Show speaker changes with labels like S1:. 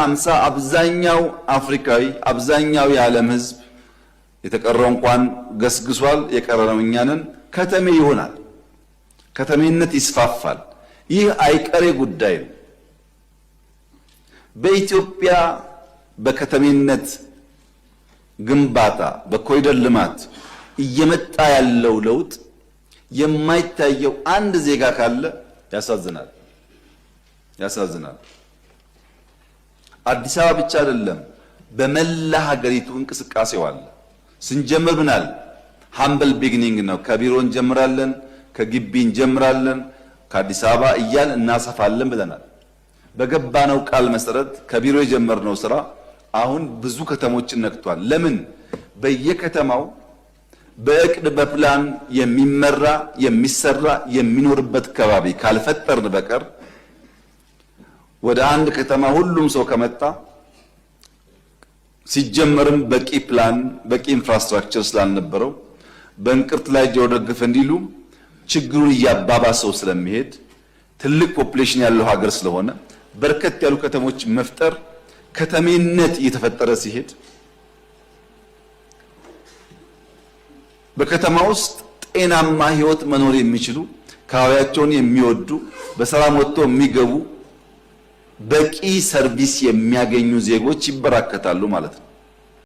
S1: 2050 አብዛኛው አፍሪካዊ አብዛኛው የዓለም ሕዝብ የተቀረው እንኳን ገስግሷል የቀረነው እኛንን ከተሜ ይሆናል። ከተሜነት ይስፋፋል። ይህ አይቀሬ ጉዳይ ነው። በኢትዮጵያ በከተሜነት ግንባታ በኮሪደር ልማት እየመጣ ያለው ለውጥ የማይታየው አንድ ዜጋ ካለ ያሳዝናል። አዲስ አበባ ብቻ አይደለም፣ በመላ ሀገሪቱ እንቅስቃሴው አለ። ስንጀምር ምናል ሃምብል ቢግኒንግ ነው። ከቢሮ እንጀምራለን፣ ከግቢ እንጀምራለን፣ ከአዲስ አበባ እያል እናሰፋለን ብለናል። በገባነው ቃል መሰረት ከቢሮ የጀመርነው ስራ አሁን ብዙ ከተሞችን ነክቷል። ለምን? በየከተማው በእቅድ በፕላን የሚመራ የሚሰራ የሚኖርበት ከባቢ ካልፈጠርን በቀር ወደ አንድ ከተማ ሁሉም ሰው ከመጣ ሲጀመርም በቂ ፕላን በቂ ኢንፍራስትራክቸር ስላልነበረው በእንቅርት ላይ ጆሮ ደግፍ እንዲሉ ችግሩን እያባባሰው ስለሚሄድ ትልቅ ፖፑሌሽን ያለው ሀገር ስለሆነ በርከት ያሉ ከተሞች መፍጠር ከተሜነት እየተፈጠረ ሲሄድ በከተማ ውስጥ ጤናማ ህይወት መኖር የሚችሉ አካባቢያቸውን የሚወዱ በሰላም ወጥቶ የሚገቡ በቂ ሰርቪስ የሚያገኙ ዜጎች ይበራከታሉ ማለት ነው።